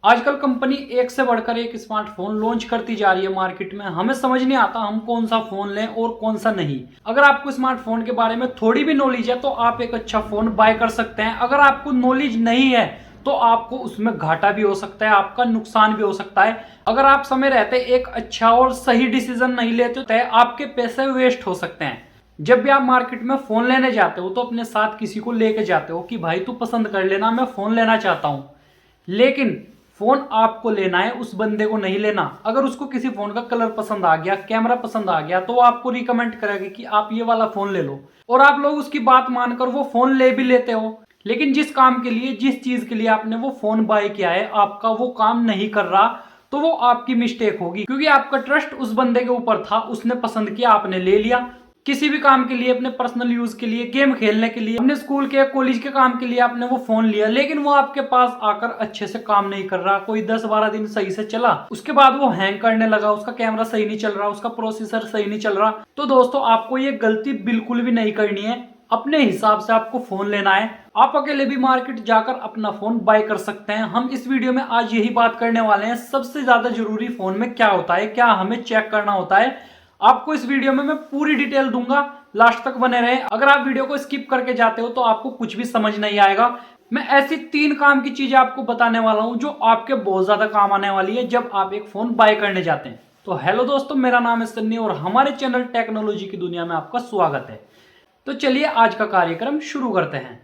आजकल कंपनी एक से बढ़कर एक स्मार्टफोन लॉन्च करती जा रही है मार्केट में। हमें समझ नहीं आता हम कौन सा फोन लें और कौन सा नहीं। अगर आपको स्मार्टफोन के बारे में थोड़ी भी नॉलेज है तो आप एक अच्छा फोन बाय कर सकते हैं। अगर आपको नॉलेज नहीं है तो आपको उसमें घाटा भी हो सकता है, आपका नुकसान भी हो सकता है। अगर आप समय रहते एक अच्छा और सही डिसीजन नहीं लेते तो आपके पैसे वेस्ट हो सकते हैं। जब भी आप मार्केट में फोन लेने जाते हो तो अपने साथ किसी को लेके जाते हो कि भाई तू पसंद कर लेना, मैं फोन लेना चाहता हूं। लेकिन फोन आपको लेना है, उस बंदे को नहीं लेना। अगर उसको किसी फोन का कलर पसंद आ गया, कैमरा पसंद आ गया, तो वो आपको रिकमेंड करेगा कि आप ये वाला फोन ले लो, और आप लोग उसकी बात मानकर वो फोन ले भी लेते हो। लेकिन जिस काम के लिए, जिस चीज के लिए आपने वो फोन बाय किया है, आपका वो काम नहीं कर रहा, तो वो आपकी मिस्टेक होगी, क्योंकि आपका ट्रस्ट उस बंदे के ऊपर था, उसने पसंद किया, आपने ले लिया। किसी भी काम के लिए, अपने पर्सनल यूज के लिए, गेम खेलने के लिए, अपने स्कूल के कॉलेज के काम के लिए आपने वो फोन लिया, लेकिन वो आपके पास आकर अच्छे से काम नहीं कर रहा। कोई 10-12 दिन सही से चला, उसके बाद वो हैंग करने लगा, उसका कैमरा सही नहीं चल रहा, उसका प्रोसेसर सही नहीं चल रहा। तो दोस्तों, आपको ये गलती बिल्कुल भी नहीं करनी है। अपने हिसाब से आपको फोन लेना है। आप अकेले भी मार्केट जाकर अपना फोन बाय कर सकते हैं। हम इस वीडियो में आज यही बात करने वाले हैं, सबसे ज्यादा जरूरी फोन में क्या होता है, क्या हमें चेक करना होता है। आपको इस वीडियो में मैं पूरी डिटेल दूंगा, लास्ट तक बने रहें। अगर आप वीडियो को स्किप करके जाते हो तो आपको कुछ भी समझ नहीं आएगा। मैं ऐसी 3 काम की चीजें आपको बताने वाला हूं जो आपके बहुत ज्यादा काम आने वाली है जब आप एक फोन बाय करने जाते हैं। तो हेलो दोस्तों, मेरा नाम है सन्नी और हमारे चैनल टेक्नोलॉजी की दुनिया में आपका स्वागत है। तो चलिए आज का कार्यक्रम शुरू करते हैं।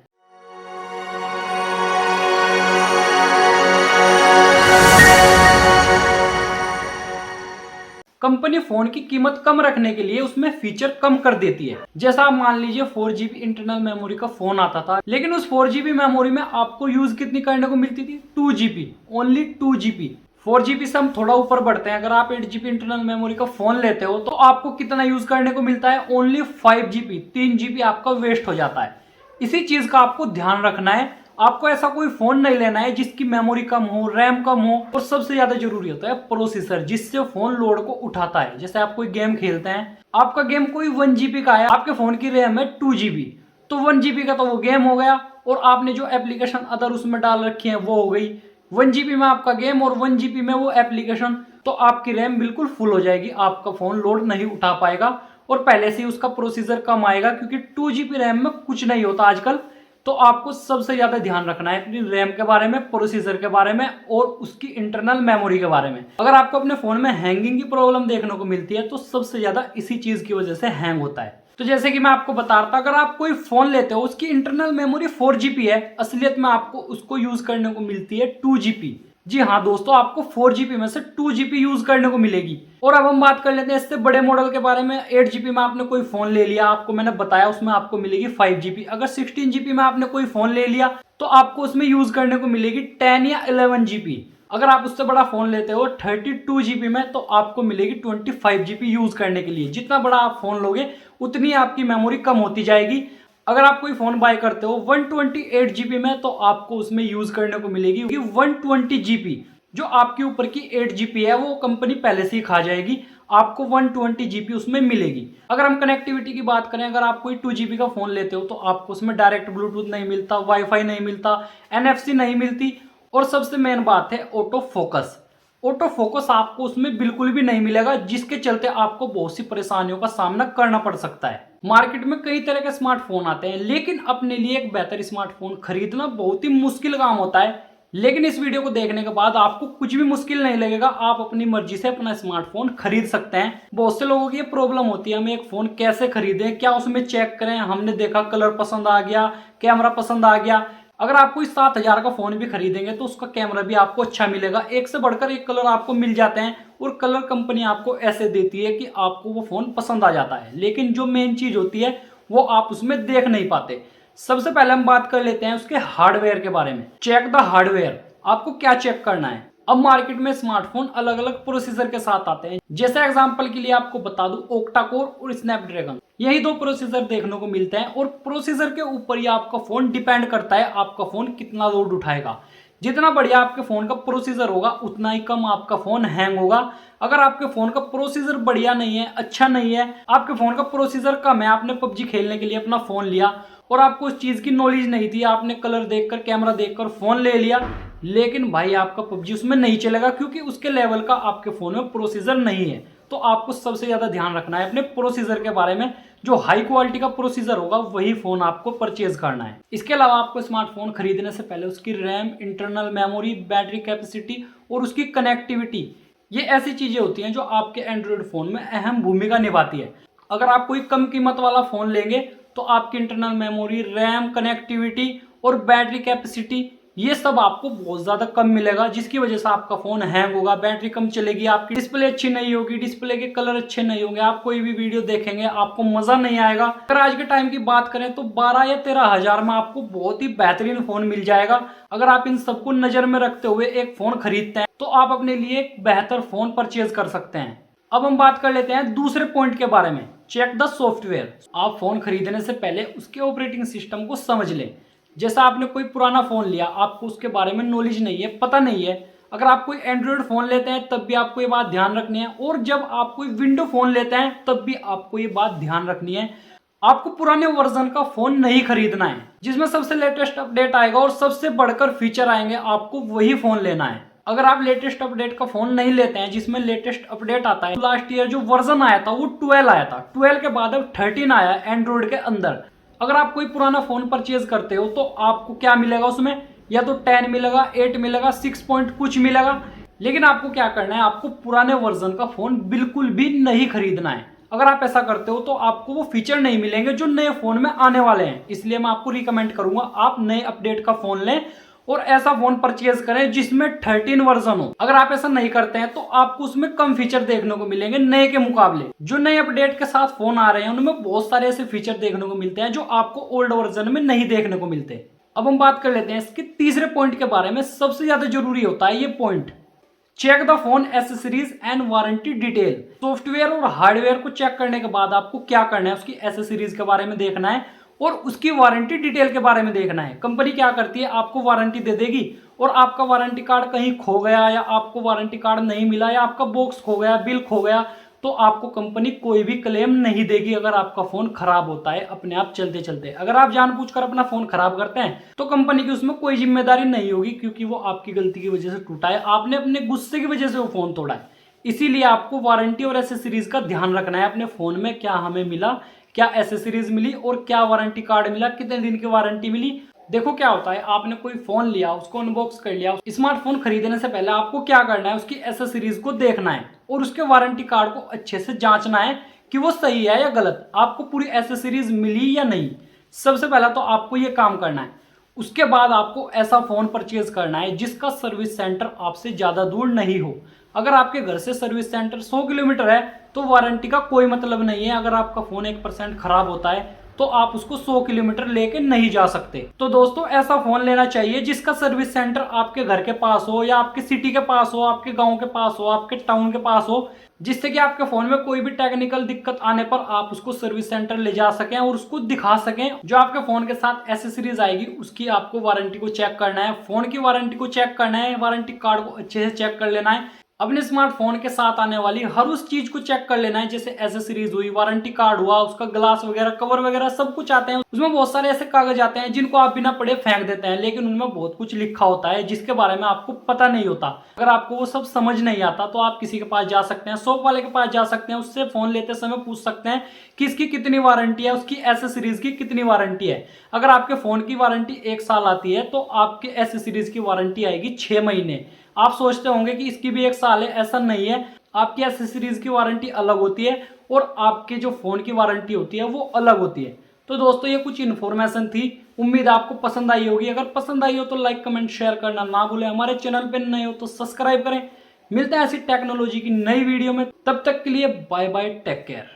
कंपनी फोन की कीमत कम रखने के लिए उसमें फीचर कम कर देती है। जैसा आप मान लीजिए 4GB इंटरनल मेमोरी का फोन आता था, लेकिन उस 4GB मेमोरी में आपको यूज कितनी करने को मिलती थी? 2GB, only 2GB। 4GB से हम थोड़ा ऊपर बढ़ते हैं। अगर आप 8GB इंटरनल मेमोरी का फोन लेते हो तो आपको कितना यूज करने को मिलता है? Only 5GB। 3GB आपका वेस्ट हो जाता है। इसी चीज का आपको ध्यान रखना है। आपको ऐसा कोई फोन नहीं लेना है जिसकी मेमोरी कम हो, रैम कम हो, और सबसे ज्यादा जरूरी होता है प्रोसेसर, जिससे फोन लोड को उठाता है। जैसे आप कोई गेम खेलते हैं, आपका गेम कोई 1GB का है, आपके फोन की रैम है 2GB, तो 1GB का तो वो गेम हो गया, और आपने जो एप्लीकेशन अदर उसमें डाल रखी है वो हो गई। 1GB में आपका गेम और 1GB में वो एप्लीकेशन, तो आपकी रैम बिल्कुल फुल हो जाएगी, आपका फोन लोड नहीं उठा पाएगा, और पहले से ही उसका प्रोसेसर कम आएगा, क्योंकि 2GB रैम में कुछ नहीं होता आजकल। तो आपको सबसे ज्यादा ध्यान रखना है अपनी रैम के बारे में, प्रोसेसर के बारे में, और उसकी इंटरनल मेमोरी के बारे में। अगर आपको अपने फोन में हैंगिंग की प्रॉब्लम देखने को मिलती है तो सबसे ज्यादा इसी चीज की वजह से हैंग होता है। तो जैसे कि मैं आपको बता रहा था, अगर आप कोई फोन लेते हो, उसकी इंटरनल मेमोरी 4GB है, असलियत में आपको उसको यूज करने को मिलती है 2GB। जी हाँ दोस्तों, आपको 4GB में से 2GB यूज करने को मिलेगी। और अब हम बात कर लेते हैं इससे बड़े मॉडल के बारे में। 8GB में आपने कोई फोन ले लिया, आपको मैंने बताया उसमें आपको मिलेगी 5GB। अगर 16GB में आपने कोई फोन ले लिया तो आपको उसमें यूज करने को मिलेगी 10 या 11GB। अगर आप उससे बड़ा फोन लेते हो 32GB में, तो आपको मिलेगी 25GB यूज करने के लिए। जितना बड़ा आप फोन लोगे उतनी आपकी मेमोरी कम होती जाएगी। अगर आप कोई फोन बाय करते हो 128GB में, तो आपको उसमें यूज करने को मिलेगी 120GB। जो आपके ऊपर की 8GB है वो कंपनी पहले से ही खा जाएगी, आपको 120GB उसमें मिलेगी। अगर हम कनेक्टिविटी की बात करें, अगर आप कोई 2GB का फोन लेते हो तो आपको उसमें डायरेक्ट ब्लूटूथ नहीं मिलता, वाईफाई नहीं मिलता, NFC नहीं मिलती, और सबसे मेन बात है ऑटो फोकस। ऑटो फोकस आपको उसमें बिल्कुल भी नहीं मिलेगा, जिसके चलते आपको बहुत सी परेशानियों का सामना करना पड़ सकता है। मार्केट में कई तरह के स्मार्टफोन आते हैं, लेकिन अपने लिए एक बेहतर स्मार्टफोन खरीदना बहुत ही मुश्किल काम होता है। लेकिन इस वीडियो को देखने के बाद आपको कुछ भी मुश्किल नहीं लगेगा, आप अपनी मर्जी से अपना स्मार्टफोन खरीद सकते हैं। बहुत से लोगों की ये प्रॉब्लम होती है, हमें एक फोन कैसे खरीदें, क्या उसमें चेक करें। हमने देखा कलर पसंद आ गया, कैमरा पसंद आ गया। अगर आप कोई 7,000 का फोन भी खरीदेंगे तो उसका कैमरा भी आपको अच्छा मिलेगा, एक से बढ़कर एक कलर आपको मिल जाते हैं, और कलर कंपनी आपको ऐसे देती है कि आपको वो फोन पसंद आ जाता है। लेकिन जो मेन चीज होती है वो आप उसमें देख नहीं पाते। सबसे पहले हम बात कर लेते हैं उसके हार्डवेयर के बारे में। Check the hardware. आपको क्या चेक करना है? अब मार्केट में स्मार्टफोन अलग अलग प्रोसेसर के साथ आते हैं। जैसे एग्जांपल के लिए आपको बता दूं, ऑक्टा कोर और स्नैपड्रैगन, यही 2 प्रोसेसर देखने को मिलते हैं, और प्रोसेसर के ऊपर ही आपका फोन डिपेंड करता है आपका फोन कितना लोड उठाएगा। जितना बढ़िया आपके फोन का प्रोसेसर होगा उतना ही कम आपका फोन हैंग होगा। अगर आपके फोन का प्रोसेसर बढ़िया नहीं है, अच्छा नहीं है, आपके फोन का प्रोसेसर कम है, आपने पबजी खेलने के लिए अपना फोन लिया और आपको उस चीज की नॉलेज नहीं थी, आपने कलर देखकर, कैमरा देखकर फोन ले लिया, लेकिन भाई आपका पबजी उसमें नहीं चलेगा क्योंकि उसके लेवल का आपके फ़ोन में प्रोसीजर नहीं है। तो आपको सबसे ज़्यादा ध्यान रखना है अपने प्रोसीजर के बारे में। जो हाई क्वालिटी का प्रोसीजर होगा वही फ़ोन आपको परचेज करना है। इसके अलावा आपको स्मार्टफोन खरीदने से पहले उसकी RAM, internal memory, battery capacity और उसकी कनेक्टिविटी, ये ऐसी चीज़ें होती हैं जो आपके एंड्रॉयड फ़ोन में अहम भूमिका निभाती है। अगर आप कोई कम कीमत वाला फ़ोन लेंगे तो आपकी इंटरनल मेमोरी, रैम, कनेक्टिविटी और बैटरी कैपेसिटी ये सब आपको बहुत ज़्यादा कम मिलेगा, जिसकी वजह से आपका फ़ोन हैंग होगा, बैटरी कम चलेगी, आपकी डिस्प्ले अच्छी नहीं होगी, डिस्प्ले के कलर अच्छे नहीं होंगे, आप कोई भी वीडियो देखेंगे आपको मज़ा नहीं आएगा। अगर आज के टाइम की बात करें तो 12 या 13 हज़ार में आपको बहुत ही बेहतरीन फ़ोन मिल जाएगा। अगर आप इन सबको नज़र में रखते हुए एक फ़ोन खरीदते हैं तो आप अपने लिए एक बेहतर फ़ोन परचेज कर सकते हैं। अब हम बात कर लेते हैं दूसरे पॉइंट के बारे में, चेक द सॉफ्टवेयर। आप फ़ोन खरीदने से पहले उसके ऑपरेटिंग सिस्टम को समझ लें। जैसा आपने कोई पुराना फ़ोन लिया, आपको उसके बारे में नॉलेज नहीं है, पता नहीं है। अगर आप कोई एंड्रॉयड फ़ोन लेते हैं तब भी आपको ये बात ध्यान रखनी है, और जब आप कोई विंडो फ़ोन लेते हैं तब भी आपको ये बात ध्यान रखनी है। आपको पुराने वर्जन का फ़ोन नहीं खरीदना है। जिसमें सबसे लेटेस्ट अपडेट आएगा और सबसे बढ़कर फीचर आएंगे, आपको वही फ़ोन लेना है। अगर आप लेटेस्ट अपडेट का फ़ोन नहीं लेते हैं जिसमें लेटेस्ट अपडेट आता है, लास्ट ईयर जो वर्जन आया था वो 12 आया था, 12 के बाद अब 13 आया एंड्रॉयड के अंदर। अगर आप कोई पुराना फ़ोन परचेज करते हो तो आपको क्या मिलेगा उसमें, या तो 10 मिलेगा, 8 मिलेगा, 6 पॉइंट कुछ मिलेगा। लेकिन आपको क्या करना है, आपको पुराने वर्जन का फ़ोन बिल्कुल भी नहीं खरीदना है। अगर आप ऐसा करते हो तो आपको वो फीचर नहीं मिलेंगे जो नए फ़ोन में आने वाले हैं। इसलिए मैं आपको रिकमेंड करूंगा आप नए अपडेट का फ़ोन लें और ऐसा फ़ोन परचेज करें जिसमें 13 वर्जन हो। अगर आप ऐसा नहीं करते हैं तो आपको उसमें कम फीचर देखने को मिलेंगे नए के मुकाबले। जो नए अपडेट के साथ फ़ोन आ रहे हैं उनमें बहुत सारे ऐसे फीचर देखने को मिलते हैं जो आपको ओल्ड वर्जन में नहीं देखने को मिलते। अब हम बात कर लेते हैं इसके तीसरे पॉइंट के बारे में। सबसे ज़्यादा जरूरी होता है ये point, check the phone accessories and warranty detail. Software और हार्डवेयर को चेक करने के बाद आपको क्या करना है, उसकी एसेसरीज के बारे में देखना है और उसकी वारंटी डिटेल के बारे में देखना है। कंपनी क्या करती है, आपको वारंटी दे देगी और आपका वारंटी कार्ड कहीं खो गया या आपको वारंटी कार्ड नहीं मिला या आपका बॉक्स खो गया, बिल खो गया, तो आपको कंपनी कोई भी क्लेम नहीं देगी अगर आपका फ़ोन खराब होता है अपने आप चलते चलते। अगर आप जानबूझकर अपना फ़ोन खराब करते हैं तो कंपनी की उसमें कोई जिम्मेदारी नहीं होगी, क्योंकि वो आपकी गलती की वजह से टूटा है, आपने अपने गुस्से की वजह से वो फ़ोन तोड़ा है। इसीलिए आपको वारंटी और एसेसरीज का ध्यान रखना है। अपने फ़ोन में क्या हमें मिला, क्या एसेसरीज मिली और क्या वारंटी कार्ड मिला, कितने दिन की वारंटी मिली। देखो क्या होता है, आपने कोई फोन लिया, उसको अनबॉक्स कर लिया, स्मार्टफोन खरीदने से पहले आपको क्या करना है, उसकी एसेसरीज को देखना है और उसके वारंटी कार्ड को अच्छे से जांचना है कि वो सही है या गलत, आपको पूरी एसेसरीज मिली या नहीं। सबसे पहला तो आपको ये काम करना है। उसके बाद आपको ऐसा फोन परचेज करना है जिसका सर्विस सेंटर आपसे ज्यादा दूर नहीं हो। अगर आपके घर से सर्विस सेंटर 100 किलोमीटर है तो वारंटी का कोई मतलब नहीं है। अगर आपका फोन 1% खराब होता है तो आप उसको 100 किलोमीटर लेके नहीं जा सकते। तो दोस्तों ऐसा फोन लेना चाहिए जिसका सर्विस सेंटर आपके घर के पास हो या आपके सिटी के पास हो, आपके गांव के पास हो, आपके टाउन के पास हो, जिससे कि आपके फोन में कोई भी टेक्निकल दिक्कत आने पर आप उसको सर्विस सेंटर ले जा सकें और उसको दिखा सकें। जो आपके फोन के साथ एसेसरीज आएगी उसकी आपको वारंटी को चेक करना है, फोन की वारंटी को चेक करना है, वारंटी कार्ड को अच्छे से चेक कर लेना है। अपने स्मार्टफोन के साथ आने वाली हर उस चीज को चेक कर लेना है, जैसे एसेसरीज हुई, वारंटी कार्ड हुआ, उसका ग्लास वगैरह, कवर वगैरह सब कुछ आते हैं। उसमें बहुत सारे ऐसे कागज आते हैं जिनको आप बिना पढ़े फेंक देते हैं, लेकिन उनमें बहुत कुछ लिखा होता है जिसके बारे में आपको पता नहीं होता। अगर आपको वो सब समझ नहीं आता तो आप किसी के पास जा सकते हैं, शॉप वाले के पास जा सकते हैं, उससे फोन लेते समय पूछ सकते हैं कि इसकी कितनी वारंटी है, उसकी एसेसरीज की कितनी वारंटी है। अगर आपके फोन की वारंटी 1 साल आती है तो आपके एसेसरीज की वारंटी आएगी 6 महीने। आप सोचते होंगे कि इसकी भी 1 साल है, ऐसा नहीं है। आपकी एसेसरीज की वारंटी अलग होती है और आपके जो फोन की वारंटी होती है वो अलग होती है। तो दोस्तों ये कुछ इन्फॉर्मेशन थी, उम्मीद आपको पसंद आई होगी। अगर पसंद आई हो तो लाइक, कमेंट, शेयर करना ना भूलें। हमारे चैनल पे नए हो तो सब्सक्राइब करें। मिलते हैं ऐसी टेक्नोलॉजी की नई वीडियो में, तब तक के लिए बाय बाय, टेक केयर।